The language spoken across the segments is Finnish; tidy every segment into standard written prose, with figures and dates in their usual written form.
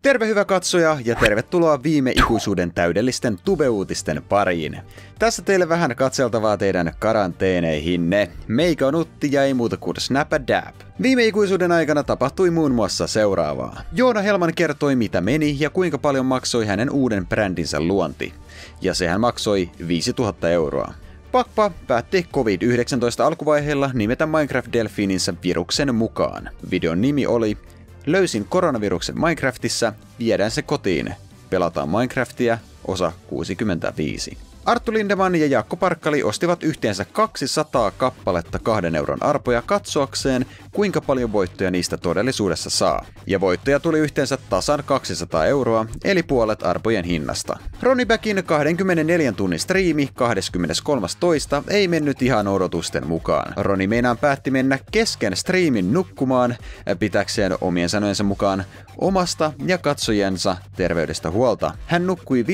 Terve hyvä katsoja ja tervetuloa viime ikuisuuden täydellisten tube-uutisten pariin. Tässä teille vähän katseltavaa teidän karanteeneihinne. Meikä on Utti ja ei muuta kuin Snap-a-Dab. Viime ikuisuuden aikana tapahtui muun muassa seuraavaa. Joona Helman kertoi mitä meni ja kuinka paljon maksoi hänen uuden brändinsä luonti. Ja sehän maksoi 5000 euroa. Pakpa päätti COVID-19 alkuvaiheella nimetä Minecraft-delfiininsä viruksen mukaan. Videon nimi oli "Löysin koronaviruksen Minecraftissa, viedään se kotiin. Pelataan Minecraftia, osa 65. Arttu Lindeman ja Jaakko Parkkali ostivat yhteensä 200 kappaletta 2 euron arpoja katsoakseen, kuinka paljon voittoja niistä todellisuudessa saa. Ja voittoja tuli yhteensä tasan 200 euroa, eli puolet arpojen hinnasta. Ronibackin 24 tunnin striimi 23.2. ei mennyt ihan odotusten mukaan. Roni meinaan päätti mennä kesken striimin nukkumaan, pitäkseen omien sanojensa mukaan omasta ja katsojensa terveydestä huolta. Hän nukkui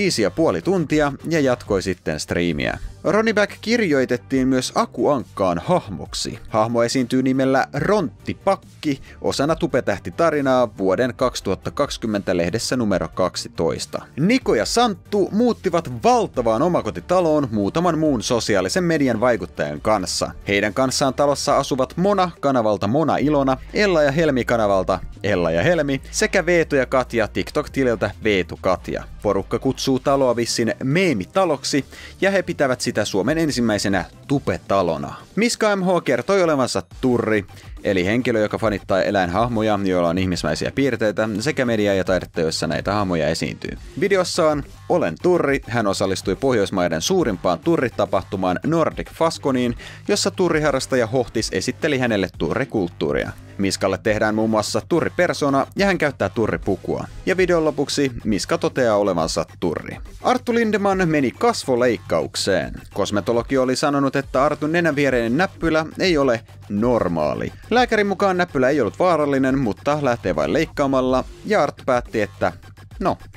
5,5 tuntia ja jatkoi sitten striimiä. Roniback kirjoitettiin myös Aku Ankkaan hahmoksi. Hahmo esiintyy nimellä Ronttipakki osana Tupetähti-tarinaa vuoden 2020 lehdessä numero 12. Niko ja Santtu muuttivat valtavaan omakotitaloon muutaman muun sosiaalisen median vaikuttajan kanssa. Heidän kanssaan talossa asuvat Mona kanavalta Mona Ilona, Ella ja Helmi kanavalta Ella ja Helmi sekä Veetu ja Katja TikTok-tililtä Veetu Katja. Porukka kutsuu taloa vissin meemitaloksi ja he pitävät sitä Suomen ensimmäisenä tupetalona. Miska MH kertoi olevansa turri, eli henkilö, joka fanittaa eläinhahmoja, joilla on ihmismäisiä piirteitä, sekä media- ja taidetta, joissa näitä hahmoja esiintyy. Videossaan Olen turri hän osallistui Pohjoismaiden suurimpaan turritapahtumaan Nordic Fasconiin, jossa turriharrastaja Hohtis esitteli hänelle turrikulttuuria. Miskalle tehdään muun muassa turripersona ja hän käyttää turripukua. Ja videon lopuksi Miska toteaa olevansa turri. Arttu Lindeman meni kasvoleikkaukseen. Kosmetologi oli sanonut, että Artun nenän viereinen näppylä ei ole normaali. Lääkärin mukaan näppylä ei ollut vaarallinen, mutta lähtee vain leikkaamalla, ja Arttu päätti, että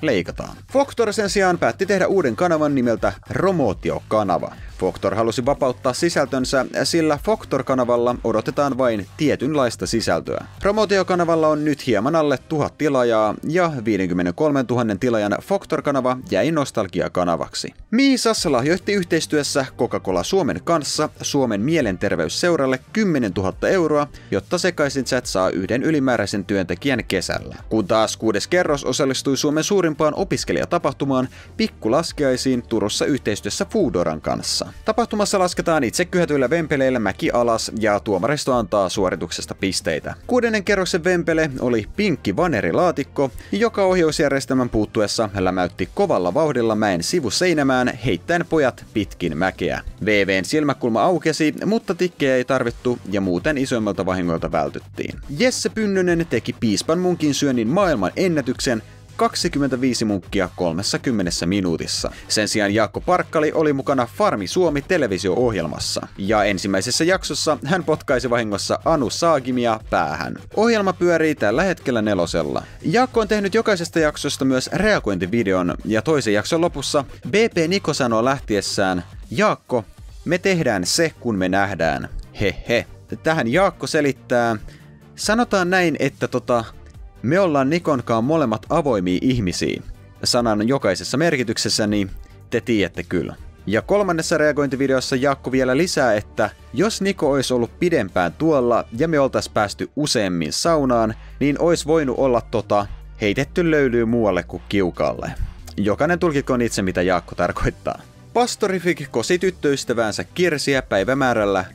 leikataan. Foktor sen sijaan päätti tehdä uuden kanavan nimeltä Romootio-kanava. Foktor halusi vapauttaa sisältönsä, sillä Foktor-kanavalla odotetaan vain tietynlaista sisältöä. Romootio-kanavalla on nyt hieman alle 1000 tilaajaa ja 53 000 tilaajan Foktor-kanava jäi nostalgia-kanavaksi. Miisas lahjoitti yhteistyössä Coca-Cola Suomen kanssa Suomen mielenterveysseuralle 10 000 euroa, jotta Sekaisin Chat saa yhden ylimääräisen työntekijän kesällä. Kun taas 6. kerros osallistui Suomen suurimpaan opiskelijatapahtumaan Pikkulaskiaisiin Turussa yhteistyössä Foodoran kanssa. Tapahtumassa lasketaan itse kyhätyillä vempeleillä mäki alas ja tuomaristo antaa suorituksesta pisteitä. 6. kerroksen vempele oli pinkki vanerilaatikko, joka ohjausjärjestelmän puuttuessa lämäytti kovalla vauhdilla mäen sivuseinämään heittäen pojat pitkin mäkeä. VVn silmäkulma aukesi, mutta tikkejä ei tarvittu ja muuten isoimmalta vahingoilta vältyttiin. Jesse Pynnönen teki piispan munkin syönnin maailman ennätyksen 25 munkkia 30 minuutissa. Sen sijaan Jaakko Parkkali oli mukana Farmi Suomi televisio-ohjelmassa. Ja ensimmäisessä jaksossa hän potkaisi vahingossa Anu Saagimia päähän. Ohjelma pyörii tällä hetkellä 4. Jaakko on tehnyt jokaisesta jaksosta myös reagointivideon ja toisen jakson lopussa BP Niko sanoo lähtiessään: "Jaakko, me tehdään se kun me nähdään. Hehe." Tähän Jaakko selittää: "Sanotaan näin, että me ollaan Nikonkaan molemmat avoimia ihmisiä. Sanan jokaisessa merkityksessä, niin te tiedätte kyllä." Ja 3. reagointivideossa Jaakko vielä lisää, että jos Niko olisi ollut pidempään tuolla ja me oltais päästy useammin saunaan, niin olisi voinut olla heitetty löylyy muualle kuin kiukalle. Jokainen tulkitkoon itse mitä Jaakko tarkoittaa. Pastorifik kosi tyttöystäväänsä Kirsiä päivämäärällä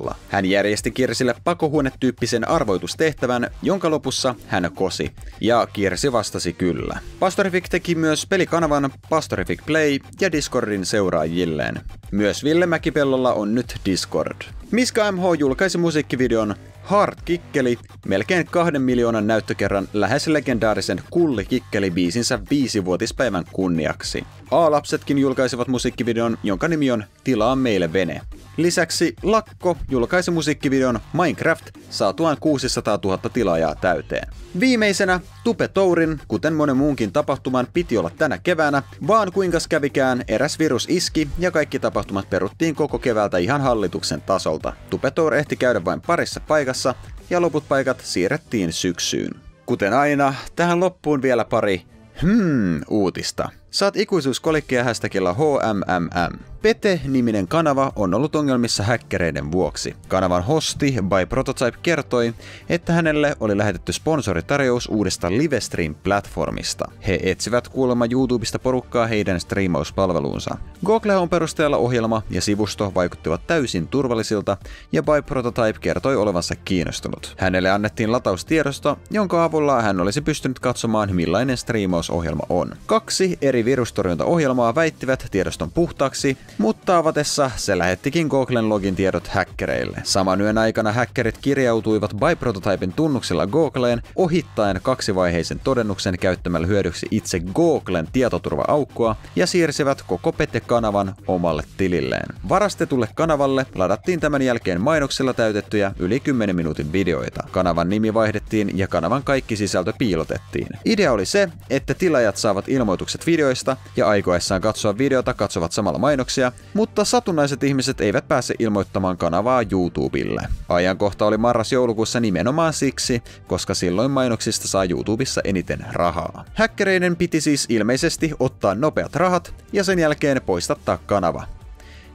02022020. Hän järjesti Kirsille pakohuonetyyppisen arvoitustehtävän, jonka lopussa hän kosi. Ja Kirsi vastasi kyllä. Pastorifik teki myös pelikanavan Pastorifik Play ja Discordin seuraajilleen. Myös Ville Mäkipellolla on nyt Discord. Miska MH julkaisi musiikkivideon Hard Kikkeli melkein 2 miljoonan näyttökerran lähes legendaarisen Kulli Kikkeli-biisinsä 5-vuotispäivän kunniaksi. A-lapsetkin julkaisivat musiikkivideon, jonka nimi on Tilaa meille vene. Lisäksi Lakko julkaisi musiikkivideon Minecraft saatuaan 600 000 tilaajaa täyteen. Viimeisenä Tupe Tourin, kuten monen muunkin tapahtuman, piti olla tänä keväänä, vaan kuinkas kävikään, eräs virus iski ja kaikki tapahtumat peruttiin koko keväältä ihan hallituksen tasolta. Tupe Tour ehti käydä vain parissa paikassa ja loput paikat siirrettiin syksyyn. Kuten aina, tähän loppuun vielä pari uutista. Saat ikuisuuskolikkia hashtagilla HMMM. Pete-niminen kanava on ollut ongelmissa häkkäreiden vuoksi. Kanavan hosti By Prototype kertoi, että hänelle oli lähetetty sponsoritarjous uudesta Livestream-platformista. He etsivät kuulemma YouTubesta porukkaa heidän striimauspalveluunsa. Google Home perusteella ohjelma ja sivusto vaikuttivat täysin turvallisilta, ja By Prototype kertoi olevansa kiinnostunut. Hänelle annettiin lataustiedosto, jonka avulla hän olisi pystynyt katsomaan, millainen striimausohjelma on. 2 eri virustorjuntaohjelmaa väittivät tiedoston puhtaaksi, mutta avatessa se lähettikin Googlen login tiedot häkkäreille. Saman yön aikana häkkärit kirjautuivat By Prototypen tunnuksilla Googleen ohittaen 2-vaiheisen todennuksen käyttämällä hyödyksi itse Googlen tietoturva-aukkoa ja siirsivät koko Pete-kanavan omalle tililleen. Varastetulle kanavalle ladattiin tämän jälkeen mainoksilla täytettyjä yli 10 minuutin videoita. Kanavan nimi vaihdettiin ja kanavan kaikki sisältö piilotettiin. Idea oli se, että tilaajat saavat ilmoitukset videoista ja aikoessaan katsoa videota katsovat samalla mainoksia, mutta satunnaiset ihmiset eivät pääse ilmoittamaan kanavaa YouTubelle. Ajankohta oli marras-joulukuussa nimenomaan siksi, koska silloin mainoksista saa YouTubessa eniten rahaa. Häkkäreiden piti siis ilmeisesti ottaa nopeat rahat ja sen jälkeen poistattaa kanava.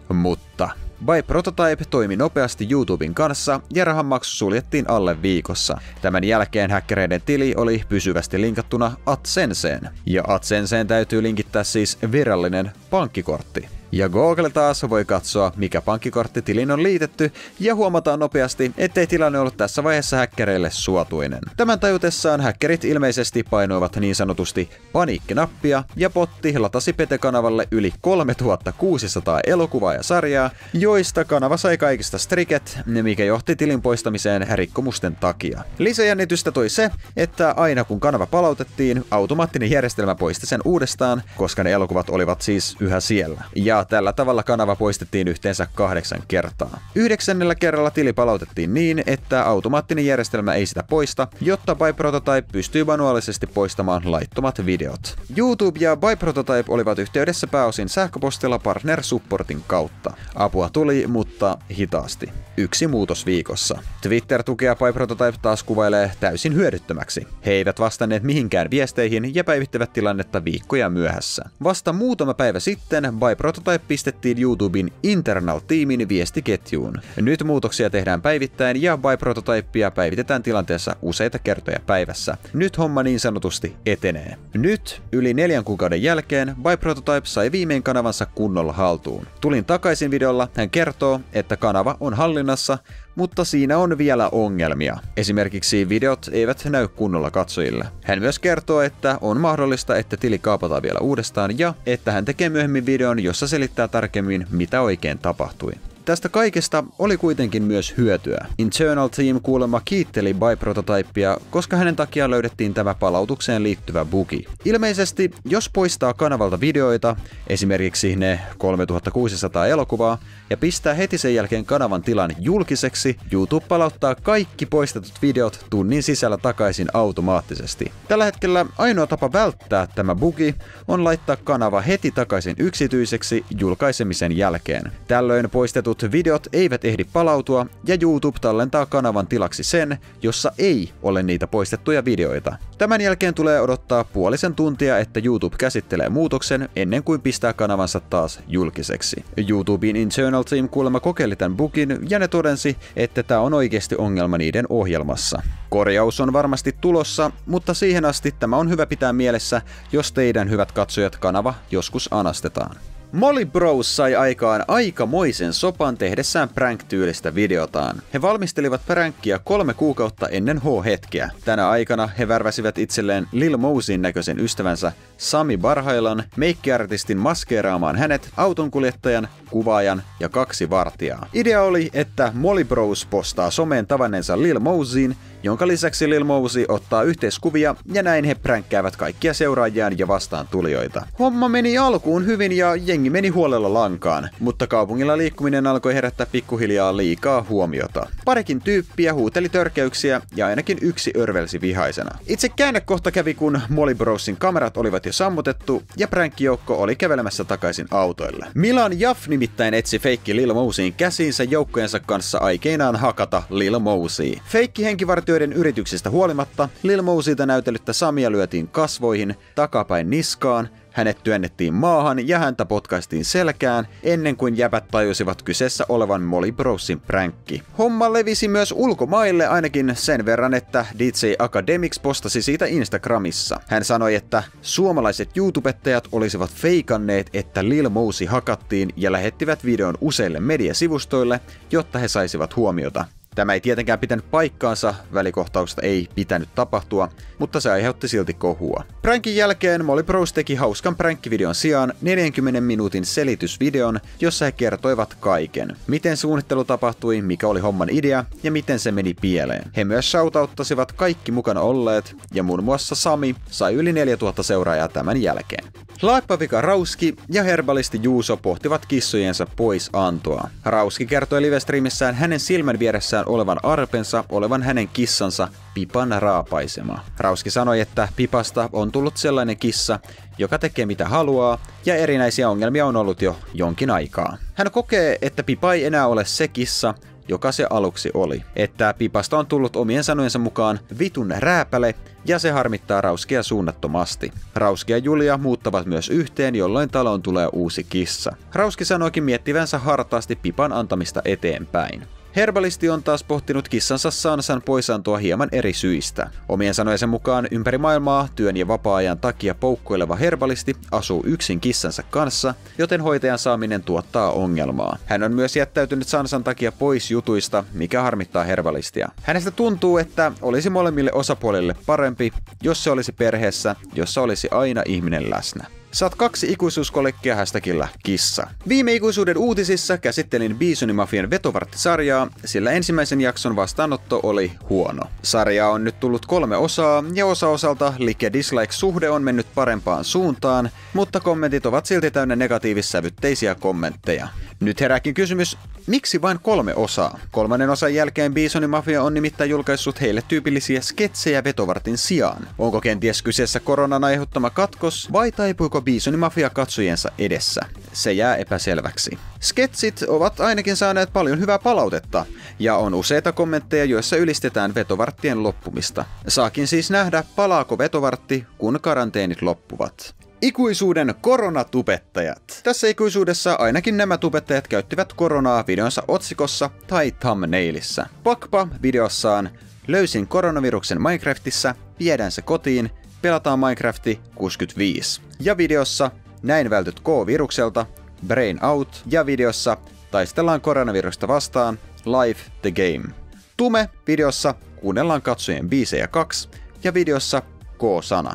Mutta By Prototype toimi nopeasti YouTuben kanssa ja rahanmaksu suljettiin alle viikossa. Tämän jälkeen häkkäreiden tili oli pysyvästi linkattuna AdSenseen. Ja AdSenseen täytyy linkittää siis virallinen pankkikortti. Ja Google taas voi katsoa, mikä pankkikortti tiliin on liitetty, ja huomataan nopeasti, ettei tilanne ollut tässä vaiheessa häkkäreille suotuinen. Tämän tajutessaan häkkärit ilmeisesti painoivat niin sanotusti paniikkinappia, ja botti latasi Pete-kanavalle yli 3600 elokuvaa ja sarjaa, joista kanava sai kaikista striket, mikä johti tilin poistamiseen rikkomusten takia. Lisäjännitystä toi se, että aina kun kanava palautettiin, automaattinen järjestelmä poisti sen uudestaan, koska ne elokuvat olivat siis yhä siellä. Ja tällä tavalla kanava poistettiin yhteensä 8 kertaa. 9. kerralla tili palautettiin niin, että automaattinen järjestelmä ei sitä poista, jotta By Prototype pystyy manuaalisesti poistamaan laittomat videot. YouTube ja By Prototype olivat yhteydessä pääosin sähköpostilla Partner Supportin kautta. Apua tuli, mutta hitaasti. 1 muutos viikossa. Twitter-tukea By Prototype taas kuvailee täysin hyödyttömäksi. He eivät vastanneet mihinkään viesteihin ja päivittivät tilannetta viikkoja myöhässä. Vasta muutama päivä sitten By Prototype pistettiin YouTuben internal-tiimin viestiketjuun. Nyt muutoksia tehdään päivittäin ja By Prototypea päivitetään tilanteessa useita kertoja päivässä. Nyt homma niin sanotusti etenee. Nyt, yli 4 kuukauden jälkeen, By Prototype sai viimein kanavansa kunnolla haltuun. Tulin takaisin videolla, hän kertoo, että kanava on hallinnassa, mutta siinä on vielä ongelmia. Esimerkiksi videot eivät näy kunnolla katsojille. Hän myös kertoo, että on mahdollista, että tili kaapataan vielä uudestaan ja että hän tekee myöhemmin videon, jossa selittää tarkemmin, mitä oikein tapahtui. Tästä kaikesta oli kuitenkin myös hyötyä. Internal Team kuulemma kiitteli By Prototypea, koska hänen takiaan löydettiin tämä palautukseen liittyvä bugi. Ilmeisesti, jos poistaa kanavalta videoita, esimerkiksi ne 3600 elokuvaa, ja pistää heti sen jälkeen kanavan tilan julkiseksi, YouTube palauttaa kaikki poistetut videot tunnin sisällä takaisin automaattisesti. Tällä hetkellä ainoa tapa välttää tämä bugi on laittaa kanava heti takaisin yksityiseksi julkaisemisen jälkeen. Tällöin poistetut videot eivät ehdi palautua ja YouTube tallentaa kanavan tilaksi sen, jossa ei ole niitä poistettuja videoita. Tämän jälkeen tulee odottaa puolisen tuntia, että YouTube käsittelee muutoksen ennen kuin pistää kanavansa taas julkiseksi. YouTuben Internal Team kuulemma kokeili tämän bugin ja ne todensi, että tämä on oikeasti ongelma niiden ohjelmassa. Korjaus on varmasti tulossa, mutta siihen asti tämä on hyvä pitää mielessä, jos teidän hyvät katsojat kanava joskus anastetaan. Molly Bros sai aikaan aikamoisen sopan tehdessään prank-tyylistä videotaan. He valmistelivat prankkia 3 kuukautta ennen H-hetkeä. Tänä aikana he värväsivät itselleen Lil Mosin näköisen ystävänsä Sami Barhailan, meikkiartistin maskeeraamaan hänet, autonkuljettajan, kuvaajan ja 2 vartijaa. Idea oli, että Molly Bros postaa someen tavanneensa Lil Mosin, jonka lisäksi Lil Mosey ottaa yhteiskuvia ja näin he pränkkäävät kaikkia seuraajiaan ja vastaantulijoita. Homma meni alkuun hyvin ja jengi meni huolella lankaan, mutta kaupungilla liikkuminen alkoi herättää pikkuhiljaa liikaa huomiota. Parikin tyyppiä huuteli törkeyksiä ja ainakin yksi örvelsi vihaisena. Itse käännekohta kävi, kun Molly Brosin kamerat olivat jo sammutettu ja pränkkijoukko oli kävelemässä takaisin autoille. Milan Jaff nimittäin etsi feikki Lil Moseyin käsiinsä joukkojensa kanssa aikeinaan hakata Lil Mosey. Feikki henkivartio Kommentoiden yrityksistä huolimatta Lil Mousylta näytellyttä Samia lyötiin kasvoihin, takapäin niskaan, hänet työnnettiin maahan ja häntä potkaistiin selkään ennen kuin jäbät tajusivat kyseessä olevan Molly Brosin pränkki. Homma levisi myös ulkomaille ainakin sen verran, että DJ Akademiks postasi siitä Instagramissa. Hän sanoi, että suomalaiset YouTubettajat olisivat feikanneet, että Lil Mosey hakattiin ja lähettivät videon useille mediasivustoille, jotta he saisivat huomiota. Tämä ei tietenkään pitänyt paikkaansa, välikohtauksesta ei pitänyt tapahtua, mutta se aiheutti silti kohua. Prankin jälkeen Molly Bros teki hauskan prankkivideon sijaan 40 minuutin selitysvideon, jossa he kertoivat kaiken. Miten suunnittelu tapahtui, mikä oli homman idea ja miten se meni pieleen. He myös shoutouttasivat kaikki mukana olleet ja muun muassa Sami sai yli 4000 seuraajaa tämän jälkeen. Laappavika Rauski ja herbalisti Juuso pohtivat kissojensa poisantoa. Rauski kertoi livestreamissään hänen silmän vieressään olevan arpensa olevan hänen kissansa Pipan raapaisema. Rauski sanoi, että Pipasta on tullut sellainen kissa, joka tekee mitä haluaa, ja erinäisiä ongelmia on ollut jo jonkin aikaa. Hän kokee, että Pipa ei enää ole se kissa, joka se aluksi oli. Että Pipasta on tullut omien sanojensa mukaan vitun rääpäle, ja se harmittaa Rauskia suunnattomasti. Rauski ja Julia muuttavat myös yhteen, jolloin taloon tulee uusi kissa. Rauski sanoikin miettivänsä hartaasti Pipan antamista eteenpäin. Herbalisti on taas pohtinut kissansa Sansan poisantoa hieman eri syistä. Omien sanojensa mukaan ympäri maailmaa työn ja vapaa-ajan takia poukkoileva herbalisti asuu yksin kissansa kanssa, joten hoitajan saaminen tuottaa ongelmaa. Hän on myös jättäytynyt Sansan takia pois jutuista, mikä harmittaa herbalistia. Hänestä tuntuu, että olisi molemmille osapuolille parempi, jos se olisi perheessä, jossa olisi aina ihminen läsnä. Saat 2 ikuisuuskolikkia hashtagillä kissa. Viime ikuisuuden uutisissa käsittelin Bisonimafian vetovarttisarjaa, sillä ensimmäisen jakson vastaanotto oli huono. Sarjaa on nyt tullut 3 osaa, ja osalta like-dislike-suhde on mennyt parempaan suuntaan, mutta kommentit ovat silti täynnä negatiivissävytteisiä kommentteja. Nyt herääkin kysymys, miksi vain 3 osaa? 3. osan jälkeen Bisonimafia on nimittäin julkaissut heille tyypillisiä sketsejä vetovartin sijaan. Onko kenties kyseessä koronan aiheuttama katkos, vai taipuiko Bisonimafia katsojiensa edessä? Se jää epäselväksi. Sketsit ovat ainakin saaneet paljon hyvää palautetta, ja on useita kommentteja, joissa ylistetään vetovarttien loppumista. Saakin siis nähdä, palaako vetovartti, kun karanteenit loppuvat. Ikuisuuden koronatubettajat. Tässä ikuisuudessa ainakin nämä tubettajat käyttivät koronaa videonsa otsikossa tai thumbnailissa. Pakpa videossaan löysin koronaviruksen Minecraftissa, viedään se kotiin, pelataan Minecrafti 65. Ja videossa näin vältyt K-virukselta, brain out, ja videossa taistellaan koronavirusta vastaan, live the game. Tume videossa kuunnellaan katsojien biisejä 2 ja videossa K-sana.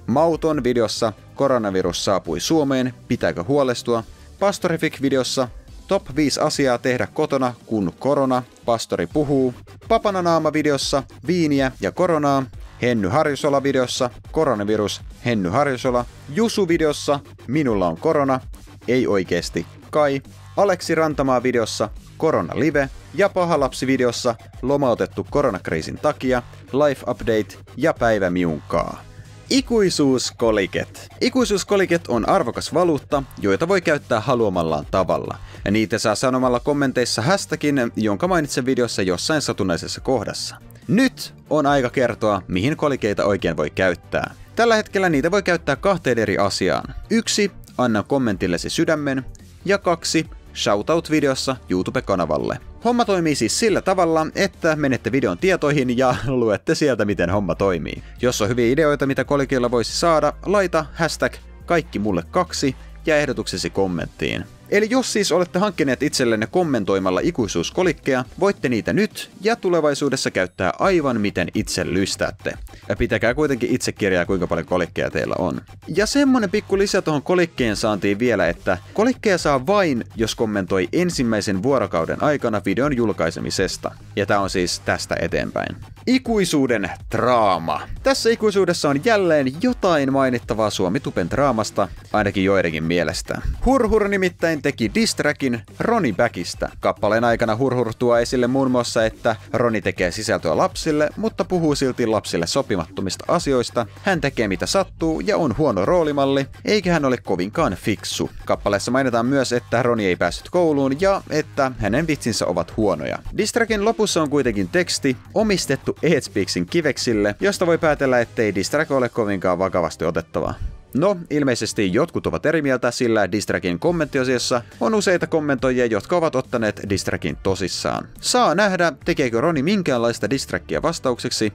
Mauton videossa koronavirus saapui Suomeen, pitääkö huolestua? Pastorifik-videossa top 5 asiaa tehdä kotona, kun korona, pastori puhuu. Papananaama-videossa viiniä ja koronaa. Henny Harjusola-videossa koronavirus, Henny Harjusola. Jusu-videossa minulla on korona, ei oikeesti, kai. Aleksi Rantamaa-videossa korona live. Ja Pahalapsi-videossa lomautettu koronakriisin takia, life update ja päivä miunkaa. Ikuisuuskoliket. Ikuisuuskoliket on arvokas valuutta, joita voi käyttää haluamallaan tavalla. Ja niitä saa sanomalla kommenteissa hashtagin, jonka mainitsen videossa jossain satunnaisessa kohdassa. Nyt on aika kertoa, mihin kolikeita oikein voi käyttää. Tällä hetkellä niitä voi käyttää 2 eri asiaan. 1. Anna kommentillesi sydämen. Ja 2. Shoutout-videossa YouTube-kanavalle. Homma toimii siis sillä tavalla, että menette videon tietoihin ja luette sieltä, miten homma toimii. Jos on hyviä ideoita, mitä kolikilla voisi saada, laita hashtag kaikki mulle 2 ja ehdotuksesi kommenttiin. Eli jos siis olette hankkineet itsellenne kommentoimalla ikuisuuskolikkeja, voitte niitä nyt ja tulevaisuudessa käyttää aivan miten itse lystäätte. Ja pitäkää kuitenkin itse kirjaa, kuinka paljon kolikkeja teillä on. Ja semmonen pikku lisä tuohon kolikkeen saantiin vielä, että kolikkeja saa vain, jos kommentoi ensimmäisen vuorokauden aikana videon julkaisemisesta. Ja tää on siis tästä eteenpäin. Ikuisuuden draama. Tässä ikuisuudessa on jälleen jotain mainittavaa Suomi-tuben draamasta, ainakin joidenkin mielestä. Hurhur nimittäin teki diss-trackin Ronniebackista. Kappaleen aikana Hurhur tuo esille muun muassa, että Roni tekee sisältöä lapsille, mutta puhuu silti lapsille sopimattomista asioista. Hän tekee mitä sattuu ja on huono roolimalli, eikä hän ole kovinkaan fiksu. Kappaleessa mainitaan myös, että Roni ei päässyt kouluun ja että hänen vitsinsä ovat huonoja. Diss-trackin lopussa on kuitenkin teksti omistettu Headspeaksin kiveksille, josta voi päätellä, ettei diss-track ole kovinkaan vakavasti otettavaa. No, ilmeisesti jotkut ovat eri mieltä, sillä diss-trackin kommenttiosiassa on useita kommentoijia, jotka ovat ottaneet diss-trackin tosissaan. Saa nähdä, tekeekö Roni minkäänlaista diss-trackia vastaukseksi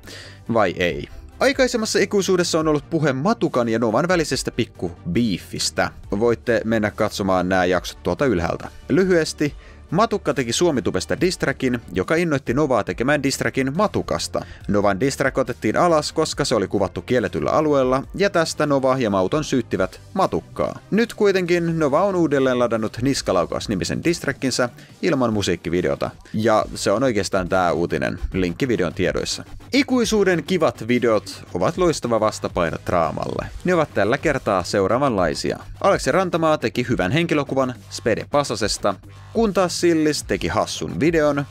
vai ei. Aikaisemmassa ikuisuudessa on ollut puhe Matukan ja Novan välisestä pikku beefistä. Voitte mennä katsomaan nämä jaksot tuolta ylhäältä. Lyhyesti, Matukka teki Suomitubesta diss-trackin, joka innoitti Novaa tekemään diss-trackin Matukasta. Novan diss-track otettiin alas, koska se oli kuvattu kielletyllä alueella, ja tästä Nova ja Mauton syyttivät Matukkaa. Nyt kuitenkin Nova on uudelleen ladannut Niskalaukaus-nimisen diss-trackinsä ilman musiikkivideota. Ja se on oikeastaan tää uutinen, linkki videon tiedoissa. Ikuisuuden kivat videot ovat loistava vastapaino draamalle. Ne ovat tällä kertaa seuraavanlaisia. Aleksi Rantamaa teki hyvän henkilökuvan Spede Pasasesta, kun taas Sillis teki hassun videon,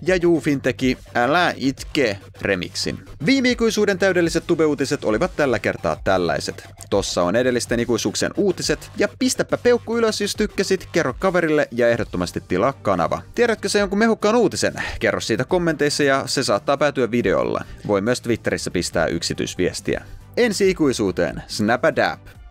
ja Juufin teki Älä itke remixin. Viime ikuisuuden täydelliset tube-uutiset olivat tällä kertaa tällaiset. Tossa on edellisten ikuisuuksien uutiset, ja pistäpä peukku ylös, jos tykkäsit, kerro kaverille ja ehdottomasti tilaa kanava. Tiedätkö sä jonkun mehukkaan uutisen? Kerro siitä kommenteissa ja se saattaa päätyä videolla. Voi myös Twitterissä pistää yksityisviestiä. Ensi ikuisuuteen, Snap a Dap!